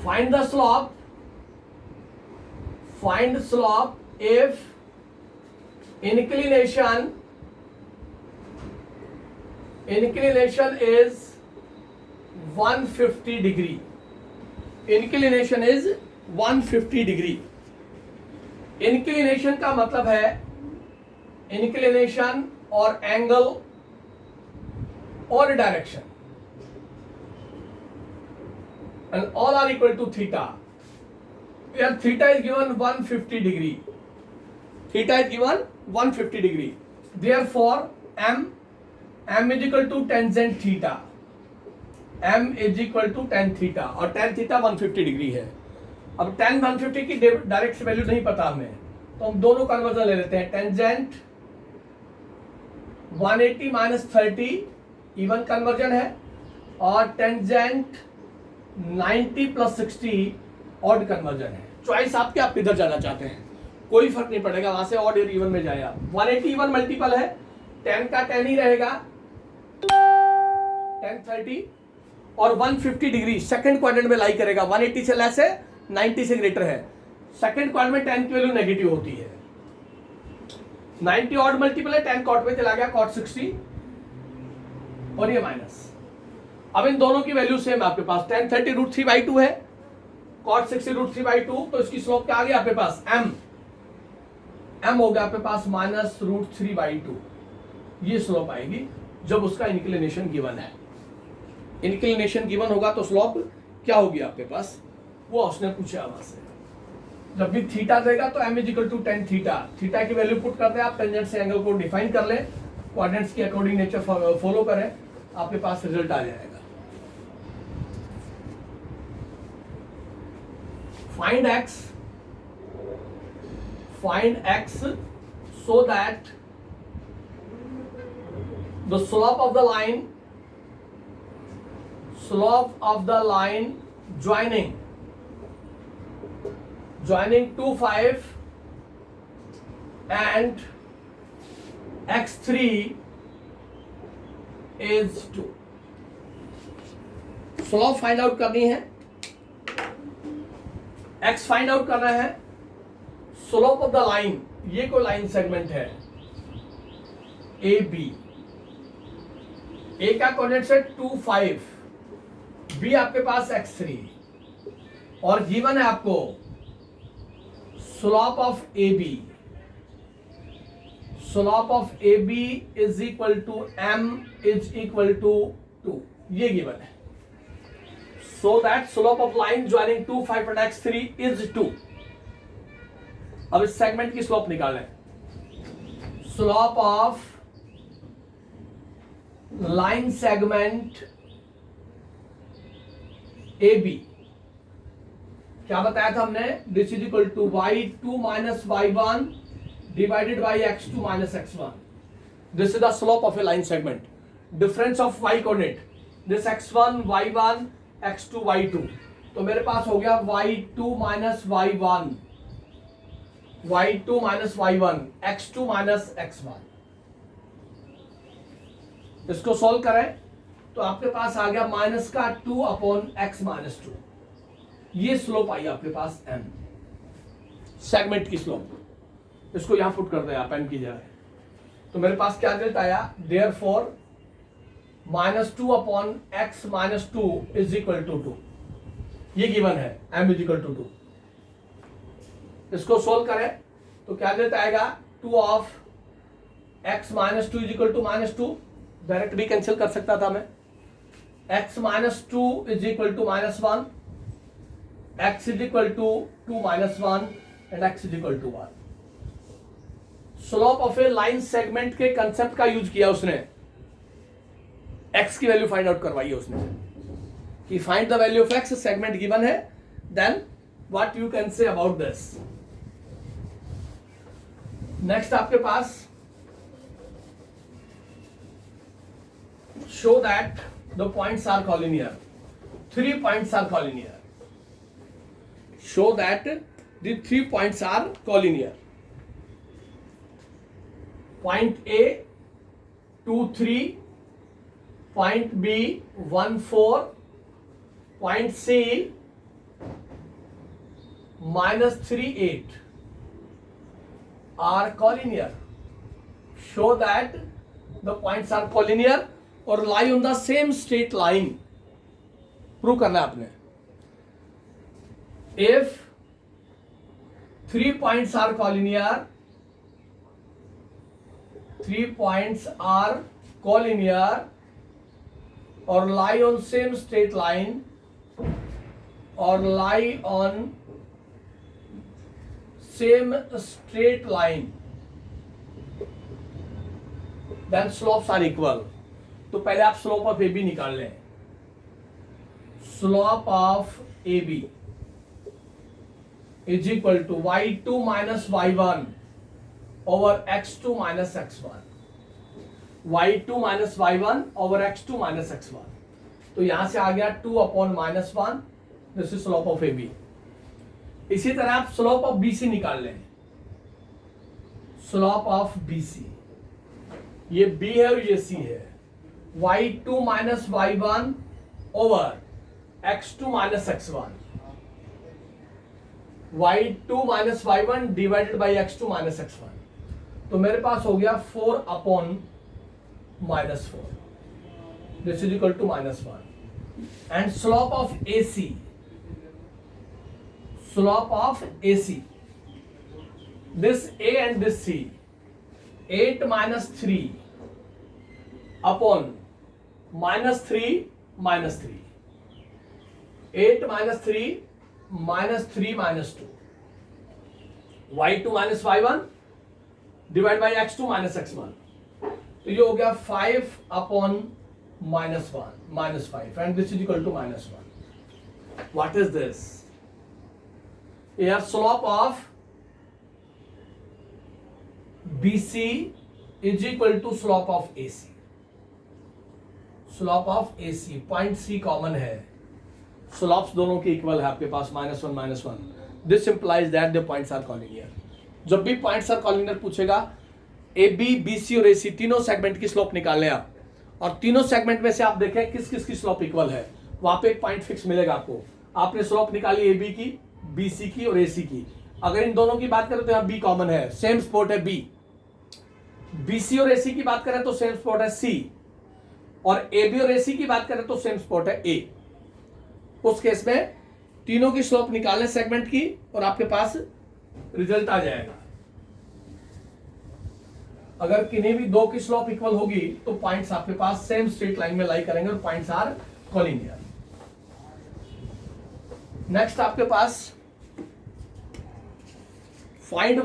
Find the slope if inclination is 150 degree. Inclination is 150 degree. Inclination का मतलब है इंक्लिनेशन और एंगल और direction, and all are equal to theta. Where theta is given 150 degree. Theta is given 150 degree. Therefore, m is equal to tangent theta. m is equal to tan theta और tan theta 150 degree है। अब tan 150 की direct value नहीं पता हमें, तो हम दोनों कन्वर्जन ले लेते हैं। टेंजेंट 180 माइनस 30 इवन कन्वर्जन है, और टेंजेंट 90 प्लस 60 ऑड कन्वर्जन है। चॉइस आपके, आप किधर जाना चाहते हैं, कोई फर्क नहीं पड़ेगा, वहां से ऑड और इवन में जाए आप। 180 इवन मल्टीपल है, 10 का 10 ही रहेगा, 10 30, और 150 डिग्री सेकंड क्वाड्रेंट में लाई करेगा। 180 से लेस है, 90 से ग्रेटर है। सेकंड क्वाड्रेंट में 10 की वैल्यू नेगेटिव होती है। 90 ऑड मल्टीपल है, 10 कॉट में चला गया, कॉट 60 और ये माइनस। अब इन दोनों की वैल्यू सेम है आपके पास। tan 30 √3/2 है, cot 60 √3/2, तो इसकी स्लोप क्या आ गई आपके पास, m हो गया आपके पास माइनस √3/2। ये स्लोप आएगी जब उसका इंक्लिनेशन गिवन है। इंक्लिनेशन गिवन होगा तो स्लोप क्या होगी आपके पास, वो उसने पूछा वहां से। जब भी थीटा देगा तो m = tan थीटा। थीटा की वैल्यू पुट कर दे आप, टेंजेंट से एंगल को डिफाइन कर ले, कोऑर्डिनेट्स के अकॉर्डिंग नेचर फॉलो करें, आपके पास रिजल्ट आ जाएगा। Find x so that the slope of the line joining 2 5 and x3 is 2। Slope find out करनी है, x फाइंड आउट करना है। स्लोप ऑफ द लाइन, ये कोई लाइन सेगमेंट है ए बी, ए का कोऑर्डिनेट है 2 5, बी आपके पास x3, और गिवन है आपको slope of A B. Slope of A B is equal to m is equal to 2, ये गिवन है। So that slope of line joining 2 5 and x3 is 2। अब इस सेगमेंट की स्लोप निकालें। Slope of line segment A B क्या बताया था हमने, this is equal to y2 minus y1 divided by x2 minus x1। This is the slope of a line segment. Difference of y coordinate, this x1 y1 x2 y2, तो मेरे पास हो गया y2 minus y1, y2 minus y1, x2 minus x1। इसको solve करें तो आपके पास आ गया माइनस का 2/x माइनस 2। ये स्लोप आई आपके पास m, सेगमेंट की स्लोप। इसको यहां पुट कर दें आप m की जगह, तो मेरे पास क्या रिजल्ट आया, therefore -2/x minus 2 is equal to 2। ये गिवन है, m इज इक्वल टू 2। इसको सोल्व करें तो क्या रिजल्ट आएगा, 2/x minus 2 is equal to -2। Direct भी कैंसिल कर सकता था मैं। x minus 2 is equal to -1, x is equal to 2 minus 1 and x is equal to 1। Slope of a line segment के कंसेप्ट का यूज किया उसने, x की वैल्यू फाइंड आउट करवाई है उसने कि find the value of x, segment given है, then what you can say about this. Next आपके पास show that the points are collinear, 3 points are collinear. Show that the 3 points are collinear. Point A 2 3, point B 1 4, point C -3 8 are collinear. Show that the points are collinear और lie on the same straight line. Prove करना है आपने। If 3 points are collinear. 3 points are collinear or lie on same straight line or lie on same straight line, then slopes are equal. तो पहले आप slope of A B निकाल लें. Slope of A B is equal to y2 minus y1 over x2 minus x1. y2 minus y1 over x2 minus x1. तो यहां से आ गया 2 upon minus 1. This is slope of A B. इसी तरह आप स्लोप ऑफ बी सी निकाल लें. स्लोप ऑफ बी सी, ये b है और ये c है. y2 minus y1 over x2 minus x1. y2 minus y1 divided by x2 minus x1. तो मेरे पास हो गया 4 upon minus 4. This is equal to minus 1. And slope of AC, slope of AC, this A and this C, 8 minus 3 upon minus 3 minus 3. 8 minus 3 minus 3 minus 2. y2 minus y1 divided by x2 minus x1. तो ये हो गया 5 upon minus 1 minus 5 and this is equal to minus 1. What is this? Here slope of BC is equal to slope of AC. Slope of AC, point C common है. Slopes दोनों के equal है आपके पास -1 -1. This implies that the points are collinear. जब भी points are collinear पूछेगा, AB, BC और AC तीनों सेगमेंट की स्लोप निकालें आप, और तीनों सेगमेंट में से आप देखें किस किस की स्लोप इक्वल है. वहां पे एक पॉइंट फिक्स मिलेगा आपको. आपने स्लोप निकाली AB की, BC की और AC की. अगर इन दोनों की बात करें तो यहाँ B कॉमन है, सेम स्पॉट है B. BC और AC की बात करें तो सेम स्पॉट है C, और AB और AC की बात करें तो सेम स्पॉट है A. उस केस में तीनों की स्लोप निकालें सेगमेंट की और आपके पास रिजल्ट आ जाएगा. अगर किन्हीं भी दो की स्लोप इक्वल होगी तो पॉइंट्स आपके पास सेम स्ट्रेट लाइन में लाई करेंगे और पॉइंट्स आर कॉलिनियर. नेक्स्ट आपके पास find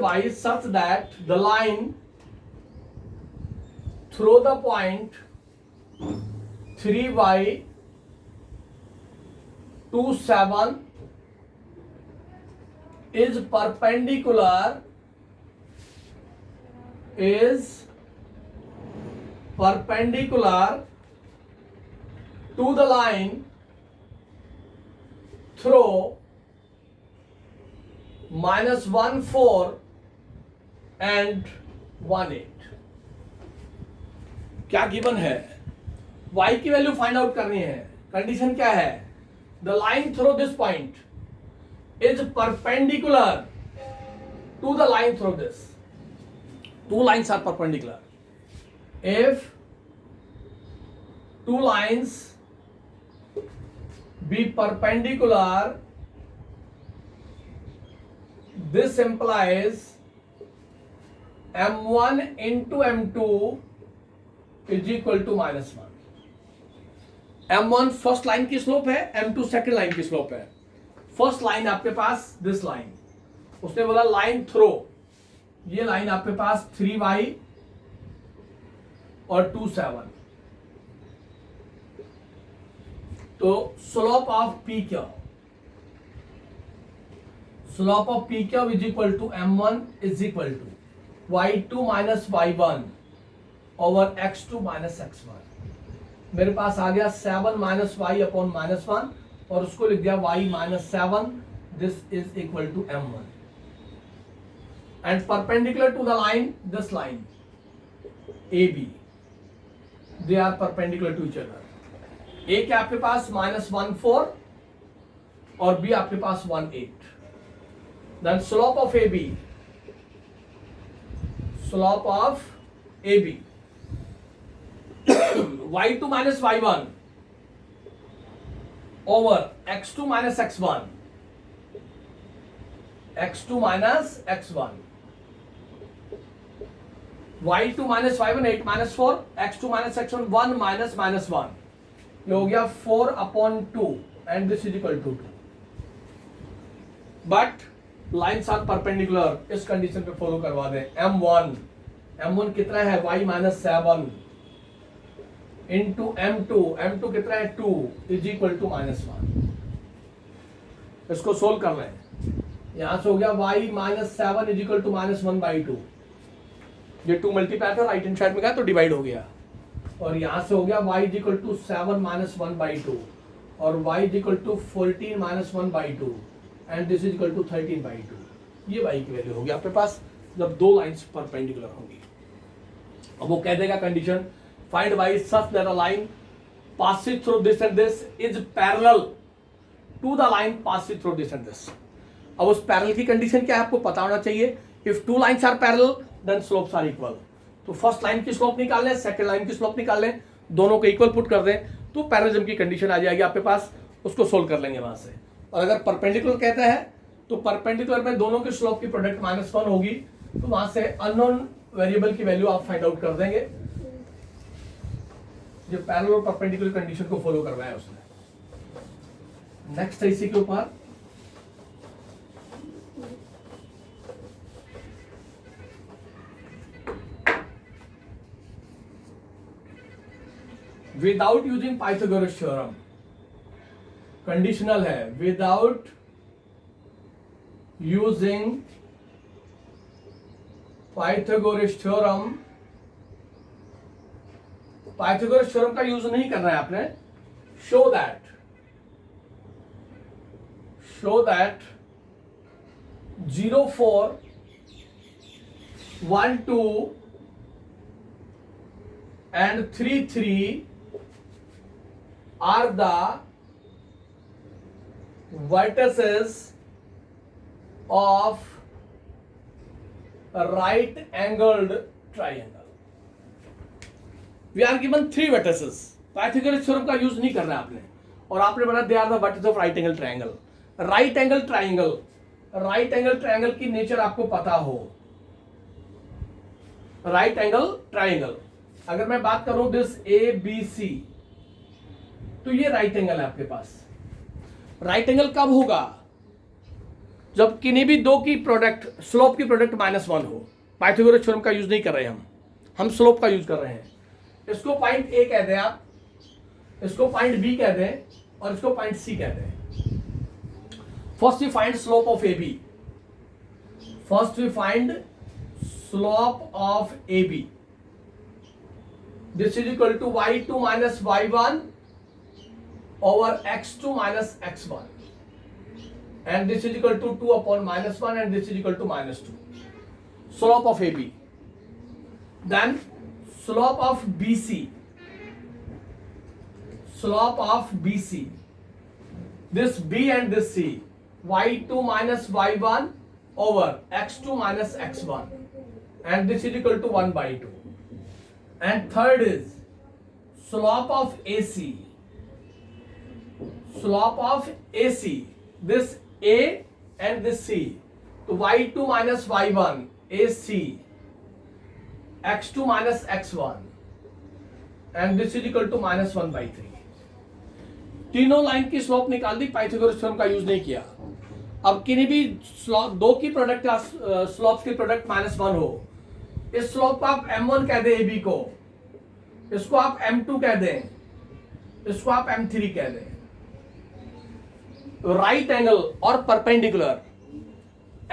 y such that the line through the point 3y 27 is perpendicular to the line through -1 4 and 1 8. क्या गिवन है? y की वैल्यू फाइंड आउट करनी है. कंडीशन क्या है? The line through this point is perpendicular to the line through this. Two lines are perpendicular. If two lines be perpendicular, this implies m1 into m2 is equal to -1. m1 first line की slope है, m2 second line की slope है. First line आपके पास this line, उसने बोला line throw, ये line आपके पास 3y और 27. तो slope of P Q is equal to m1 is equal to y2 minus y1 over x2 minus x1. मेरे पास आ गया 7 माइनस y अपॉन -1 और उसको लिख दिया y minus 7. This is equal to m1. And perpendicular to the line, this line AB, they are perpendicular to each other. A के आपके पास -1 4 और B आपके पास 1 8. Then slope of AB y2 minus y1 over x2 minus x1, x2 minus x1, y2 minus y1 8 minus 4, x2 minus x1 1 minus minus 1, ये हो गया 4/2 and this is equal to 2. But lines are perpendicular, इस condition पे follow करवा दें. m1 कितना है y minus 7 into m2 कितना है 2 is equal to -1. इसको सोल्व कर रहे हैं. यहां से हो गया y minus 7 is equal to -1/2. ये 2 मल्टीप्लाई था, राइट हैंड साइड में गया तो डिवाइड हो गया, और यहां से हो गया y is equal to 7 minus 1/2 और y is equal to 14 minus 1/2 and this is equal to 13/2. ये y की वैल्यू होगी आपके पास जब दो लाइंस परपेंडिकुलर होंगी. अब वो कह देगा condition find y such that a line passes through this and this is parallel to the line passes through this and this. अब उस पैरेलल की कंडीशन क्या है आपको पता होना चाहिए. If two lines are parallel then slopes are equal. तो फर्स्ट लाइन की स्लोप निकाल लें, सेकंड लाइन की स्लोप निकाल लें, दोनों को इक्वल पुट कर दें तो पैरेललिज्म की कंडीशन आ जाएगी आपके पास. उसको सोल्व कर लेंगे वहां से. और अगर परपेंडिकुलर कहता है तो परपेंडिकुलर में दोनों की स्लोप की प्रोडक्ट -1 होगी, तो वहां से अननोन वेरिएबल की वैल्यू आप फाइंड आउट कर देंगे. जो पैरेलल और परपेंडिकुलर कंडीशन को फॉलो करवाया है उसने. नेक्स्ट है इसी के ऊपर without using Pythagoras theorem. Conditional है without using Pythagoras theorem. Pythagoras theorem का यूज नहीं करना है आपने. Show that 0 4 1 2 and 3 3 are the vertices of a right angled triangle. We are given 3 vertices. Pythagoras theorem का यूज नहीं करना है आपने, और आपने बना दे are the vertices of right angle triangle. Right angle triangle की नेचर आपको पता हो. राइट एंगल ट्रायंगल अगर मैं बात करूं दिस ABC, तो ये राइट एंगल है आपके पास. राइट एंगल कब होगा? जब किन्हीं भी दो की प्रोडक्ट स्लोप की प्रोडक्ट -1 हो. पाइथागोरस थ्योरम का यूज नहीं कर रहे हम स्लोप का यूज कर रहे हैं. इसको पॉइंट A कह दें आप, इसको पॉइंट B कह दें और इसको पॉइंट C कह दें. First we find slope of AB. This is equal to y2 minus y1 over x2 minus x1, and this is equal to 2 upon -1 and this is equal to -2. Slope of AB. Then slope of BC. This B and this C. y2 minus y1 over x2 minus x1, and this is equal to 1/2. And third is slope of AC. This A and this C. So y2 minus y1 AC, x2 minus x1, and this is equal to -1/3. तीनों line की slope निकाल दी, Pythagoras theorem का use नहीं किया. अब किन्हीं भी दो की प्रोडक्ट स्लोप्स की प्रोडक्ट -1 हो, इस स्लोप को आप m1 कह दें AB को, इसको आप m2 कह दें, इसको आप m3 कह दें. राइट एंगल और परपेंडिकुलर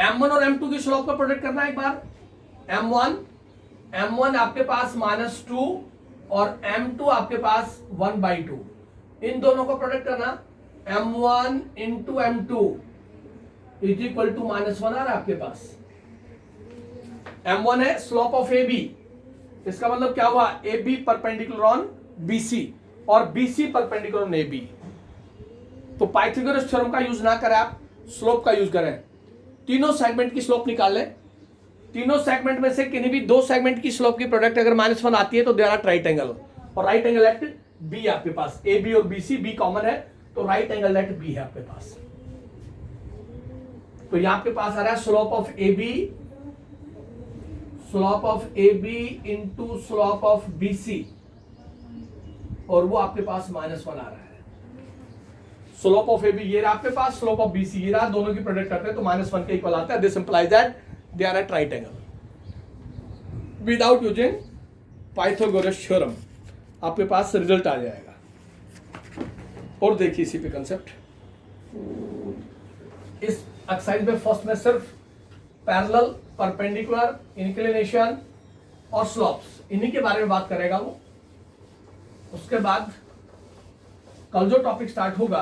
m1 और m2 की स्लोप का प्रोडक्ट करना है एक बार. m1 आपके पास -2 और m2 आपके पास 1/2. इन दोनों को प्रोडक्ट करना. m1 into m2 is equal to -1 आ रहा है आपके पास. m1 है स्लोप ऑफ AB. इसका मतलब क्या हुआ? AB परपेंडिकुलर ऑन BC और BC परपेंडिकुलर ऑन AB. तो पाइथागोरस थ्योरम का यूज ना करें आप, स्लोप का यूज करें. तीनों सेगमेंट की स्लोप निकाल लें. तीनों सेगमेंट में से किन्हीं भी दो सेगमेंट की स्लोप की प्रोडक्ट अगर -1 आती है तो दे आर राइट एंगल. और राइट एंगल एट बी आपके पास, ए बी और बी सी, बी कॉमन है तो राइट एंगल एट बी है आपके पास। तो यहां आपके पास आ रहा है slope of A B into slope of B C, और वो आपके पास -1 आ रहा है। स्लोप ऑफ ए बी ये रहा आपके पास, स्लोप ऑफ बी सी ये रहा, दोनों की प्रोडक्ट करते हैं तो -1 के इक्वल आता है। This implies that they are at right angle without using Pythagoras theorem. आपके पास रिजल्ट आ जाएगा। और देखिए इसी पे कंसेप्ट, इस एक्सरसाइज में फर्स्ट में सिर्फ पैरेलल, परपेंडिकुलर, इंक्लिनेशन और स्लोप्स, इन्हीं के बारे में बात करेगा वो। उसके बाद कल जो टॉपिक स्टार्ट होगा